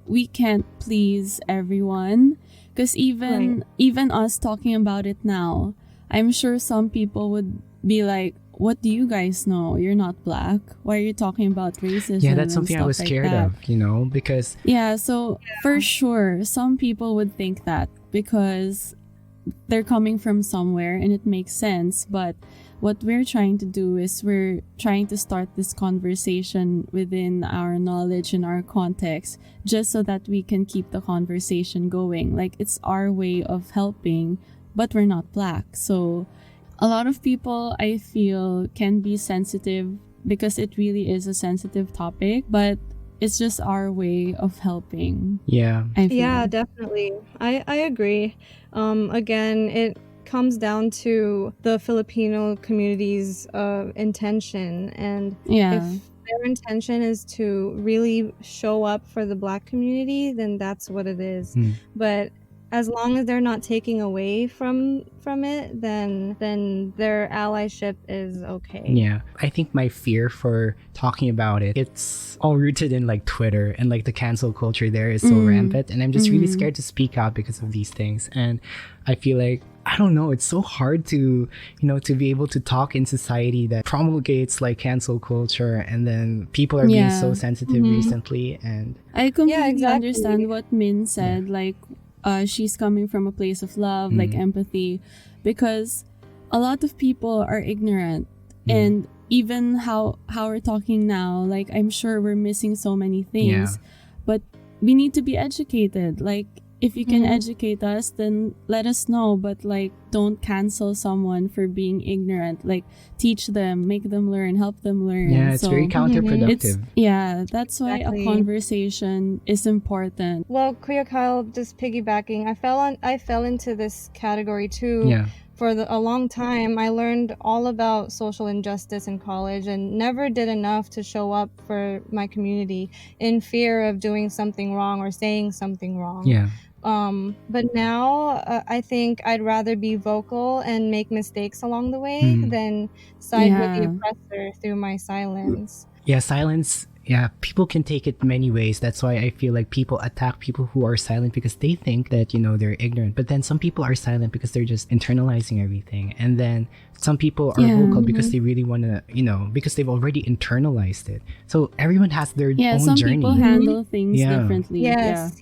we can't please everyone, because even us talking about it now, I'm sure some people would be like, what do you guys know? You're not Black. Why are you talking about racism? Yeah, that's something I was scared of, you know, because... Yeah, so for sure, some people would think that because they're coming from somewhere and it makes sense. But what we're trying to do is we're trying to start this conversation within our knowledge and our context, just so that we can keep the conversation going. Like, it's our way of helping, but we're not Black. So a lot of people, I feel, can be sensitive because it really is a sensitive topic, but it's just our way of helping. Yeah. Yeah, definitely. I agree. Again, it comes down to the Filipino community's intention. And if their intention is to really show up for the Black community, then that's what it is. But as long as they're not taking away from it, then their allyship is okay. Yeah. I think my fear for talking about it, it's all rooted in like Twitter, and like the cancel culture there is so rampant, and I'm just really scared to speak out because of these things. And I feel like, I don't know, it's so hard to, you know, to be able to talk in society that promulgates like cancel culture, and then people are being so sensitive recently. And I completely understand what Min said. Like, she's coming from a place of love, like empathy, because a lot of people are ignorant. And even how we're talking now, like, I'm sure we're missing so many things, but we need to be educated. Like, if you can educate us, then let us know, but like, don't cancel someone for being ignorant. Like, teach them, make them learn, help them learn. Yeah, it's very counterproductive. That's why a conversation is important. Well, Kuya Kyle, just piggybacking, I fell into this category too. Yeah. For a long time, I learned all about social injustice in college and never did enough to show up for my community, in fear of doing something wrong or saying something wrong. Yeah. But now I think I'd rather be vocal and make mistakes along the way than side with the oppressor through my silence. Yeah, silence. Yeah, people can take it many ways. That's why I feel like people attack people who are silent because they think that, you know, they're ignorant. But then some people are silent because they're just internalizing everything. And then some people are vocal because they really want to, you know, because they've already internalized it. So everyone has their own some journey. people handle things differently. Yes,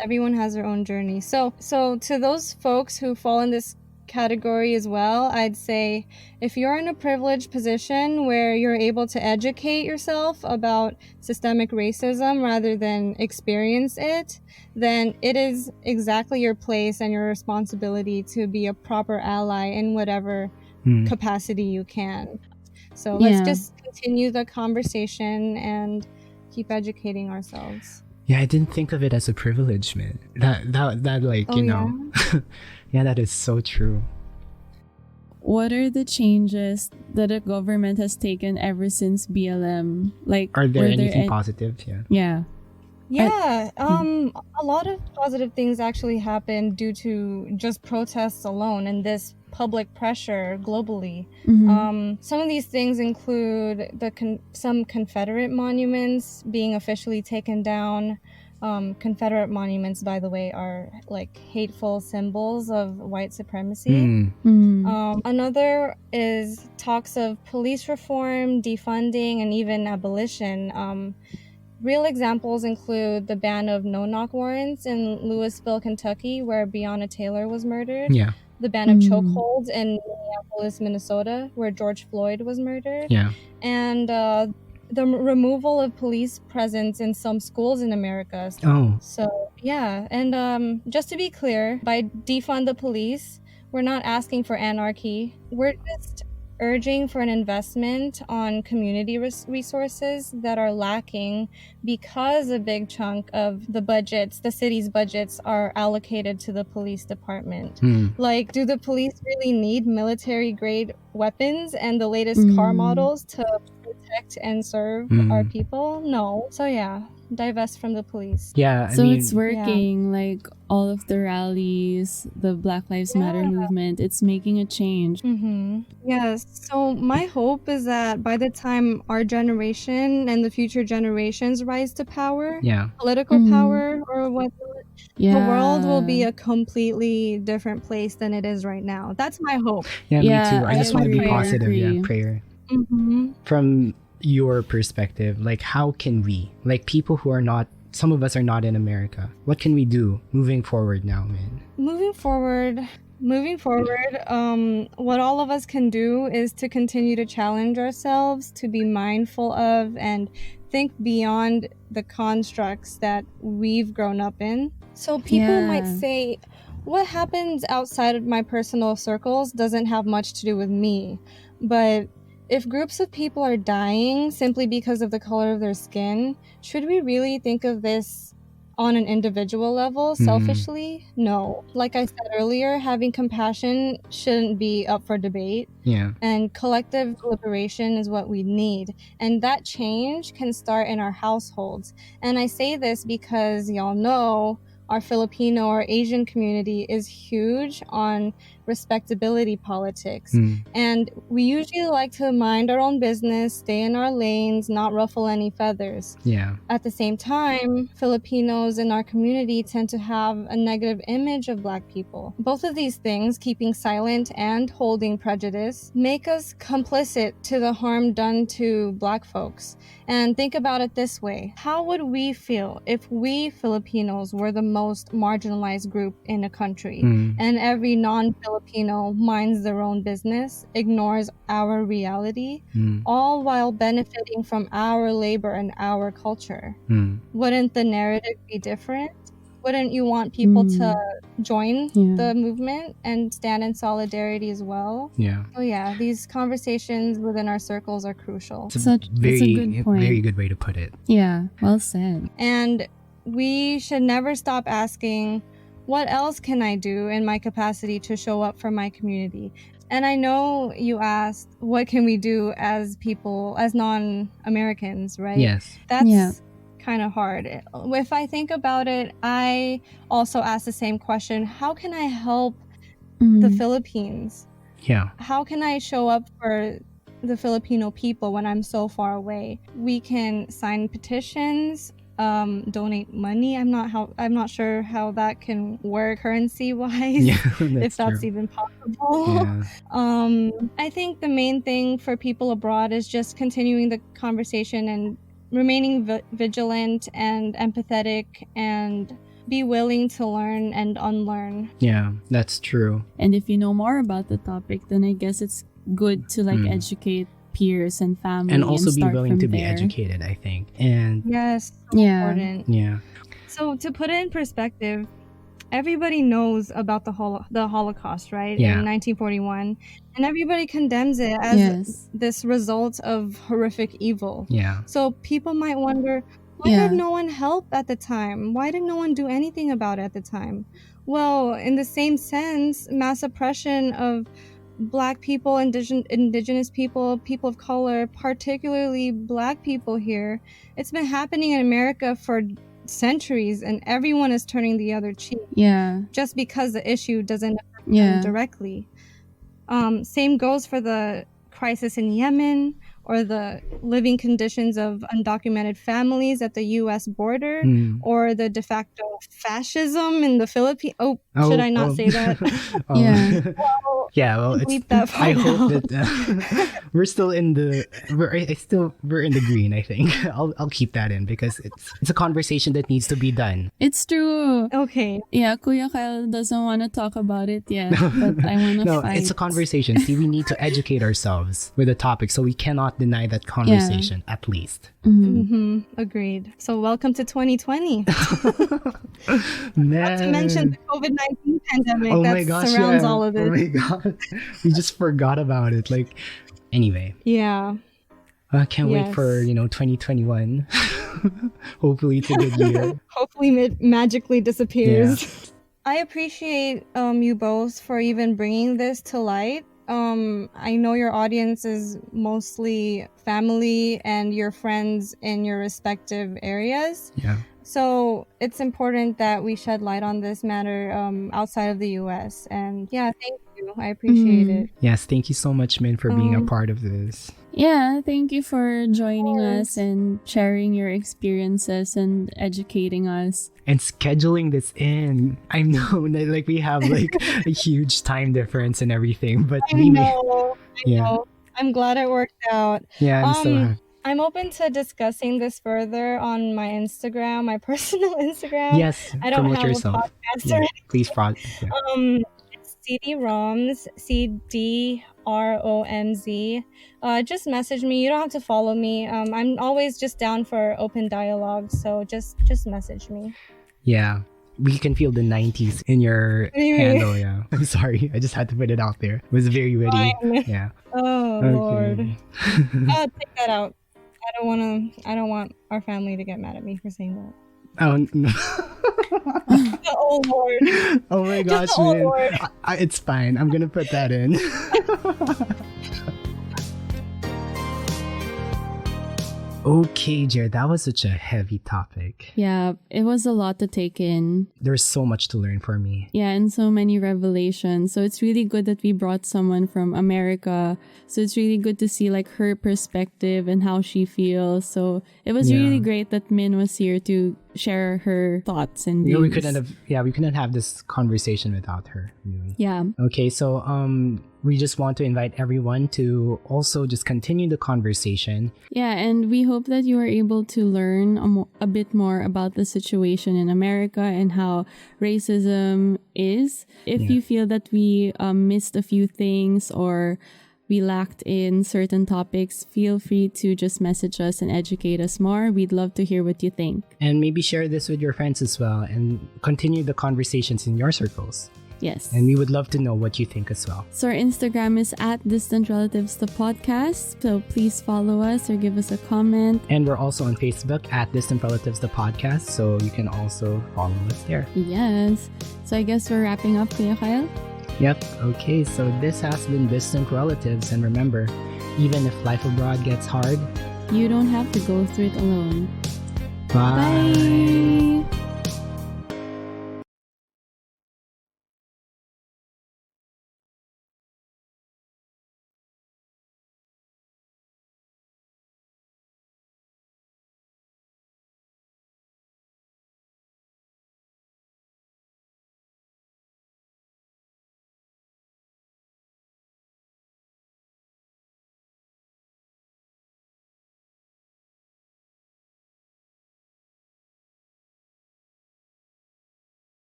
everyone has their own journey. So to those folks who fall in this category as well, I'd say, if you're in a privileged position where you're able to educate yourself about systemic racism rather than experience it, then it is exactly your place and your responsibility to be a proper ally in whatever capacity you can. So let's just continue the conversation and keep educating ourselves. Yeah, I didn't think of it as a privilege, man. That like, you know. Yeah, that is so true. What are the changes that the government has taken ever since BLM? Like, are there anything positive? Yeah. A lot of positive things actually happened due to just protests alone and this public pressure globally. Some of these things include some Confederate monuments being officially taken down. Confederate monuments, by the way, are like hateful symbols of white supremacy. Another is talks of police reform, defunding, and even abolition. Real examples include the ban of no-knock warrants in Louisville, Kentucky, where Breonna Taylor was murdered. Yeah. The ban of chokeholds in Minneapolis, Minnesota, where George Floyd was murdered. Yeah. And the removal of police presence in some schools in America. Oh. So, yeah. And just to be clear, by defund the police, we're not asking for anarchy. We're just urging for an investment on community resources that are lacking because a big chunk of the city's budgets are allocated to the police department. Like, do the police really need military grade weapons and the latest car models to protect and serve our people? No. So yeah, divest from the police. Yeah. So it's working, like all of the rallies, the Black Lives Matter movement, it's making a change. Yes. So my hope is that by the time our generation and the future generations rise to power, political power or whatnot, the world will be a completely different place than it is right now. That's my hope. Yeah, me too. I just want to be positive. Yeah, prayer. From your perspective, like how can we, like people who are not, some of us are not in America, what can we do moving forward now, man? Moving forward, what all of us can do is to continue to challenge ourselves, to be mindful of and think beyond the constructs that we've grown up in. So people might say, what happens outside of my personal circles doesn't have much to do with me. But if groups of people are dying simply because of the color of their skin, should we really think of this on an individual level, selfishly? No. Like I said earlier, having compassion shouldn't be up for debate. Yeah. And collective liberation is what we need. And that change can start in our households. And I say this because y'all know our Filipino or Asian community is huge on respectability politics. And we usually like to mind our own business, stay in our lanes, not ruffle any feathers. Yeah. At the same time, Filipinos in our community tend to have a negative image of Black people. Both of these things, keeping silent and holding prejudice, make us complicit to the harm done to Black folks. And think about it this way. How would we feel if we Filipinos were the most marginalized group in a country and every non-Filipino minds their own business, ignores our reality, all while benefiting from our labor and our culture? Wouldn't the narrative be different? Wouldn't you want people to join the movement and stand in solidarity as well? Yeah. So yeah, these conversations within our circles are crucial. It's a good point. Very good way to put it. Yeah, well said. And we should never stop asking, what else can I do in my capacity to show up for my community? And I know you asked, what can we do as people, as non-Americans, right? Yes. That's kind of hard. If I think about it, I also ask the same question. How can I help the Philippines? Yeah. How can I show up for the Filipino people when I'm so far away? We can sign petitions, donate money. I'm not sure how that can work currency wise, if that's true. even possible. I think the main thing for people abroad is just continuing the conversation and remaining vigilant and empathetic and be willing to learn and unlearn. Yeah, that's true. And if you know more about the topic, then I guess it's good to educate peers and family and also be willing to be there. educated, I think. And yes, so important. Yeah. So to put it in perspective, everybody knows about the Holocaust, right? Yeah. In 1941, and everybody condemns it as this result of horrific evil. Yeah. So people might wonder, why did no one help at the time? Why did no one do anything about it at the time? Well, in the same sense, mass oppression of Black people, indigenous people, people of color, particularly Black people here, it's been happening in America for centuries, and everyone is turning the other cheek. Yeah. Just because the issue doesn't affect them directly. Same goes for the crisis in Yemen or the living conditions of undocumented families at the U.S. border, or the de facto fascism in the Philippines. Should I not say that? Yeah. Well, Bleep that I part hope out. that we're still in the we're in the green. I think I'll keep that in because it's a conversation that needs to be done. It's true. Okay. Yeah, Kuya Kyle doesn't want to talk about it yet, but I want to No, fight. it's a conversation. See, we need to educate ourselves with the topic, so we cannot deny that conversation at least. Agreed. So welcome to 2020. Man. Not to mention the COVID-19 pandemic Oh that my gosh, surrounds yeah. all of Oh this. my god, we just forgot about it. Like, anyway, Yeah. I can't wait Yes. for 2021. Hopefully, it's a good year. Hopefully it magically disappears. I appreciate you both for even bringing this to light. I know your audience is mostly family and your friends in your respective areas. Yeah. So it's important that we shed light on this matter outside of the US. And yeah, thank you. I appreciate it. Yes, thank you so much, Min, for being a part of this. Yeah, thank you for joining us and sharing your experiences and educating us. And scheduling this in. I know that like we have like a huge time difference and everything, but I know. I'm glad it worked out. Yeah, I'm so happy. I'm open to discussing this further on my Instagram, my personal Instagram. Yes, I don't promote have yourself. a podcast Yeah, or please It's CD-ROMs, CDROMZ. Just message me. You don't have to follow me. I'm always just down for open dialogue, so just message me. Yeah. We can feel the 90s in your handle, yeah. I'm sorry. I just had to put it out there. It was very witty. Fine. Yeah. Oh Okay. Lord. Take that out. I don't want our family to get mad at me for saying that. Oh, no. Oh Lord. Oh my gosh, Just the old man. Lord. It's fine. I'm gonna put that in. Okay, Jared, that was such a heavy topic. Yeah, it was a lot to take in. There's so much to learn for me. Yeah, and so many revelations. So it's really good that we brought someone from America. So it's really good to see like her perspective and how she feels. So it was really great that Min was here to share her thoughts and views. We couldn't have this conversation without her. Really. Yeah. Okay, so we just want to invite everyone to also just continue the conversation. Yeah, and we hope that you are able to learn a bit more about the situation in America and how racism is. If you feel that we missed a few things or we lacked in certain topics, feel free to just message us and educate us more. We'd love to hear what you think. And maybe share this with your friends as well and continue the conversations in your circles. Yes. And we would love to know what you think as well. So our Instagram is @DistantRelatives the podcast. So please follow us or give us a comment. And we're also on Facebook @Distant Relatives the podcast. So you can also follow us there. Yes. So I guess we're wrapping up, Kuya Kyle. Yep. Okay. So this has been Distant Relatives. And remember, even if life abroad gets hard, You don't have to go through it alone. bye. Bye.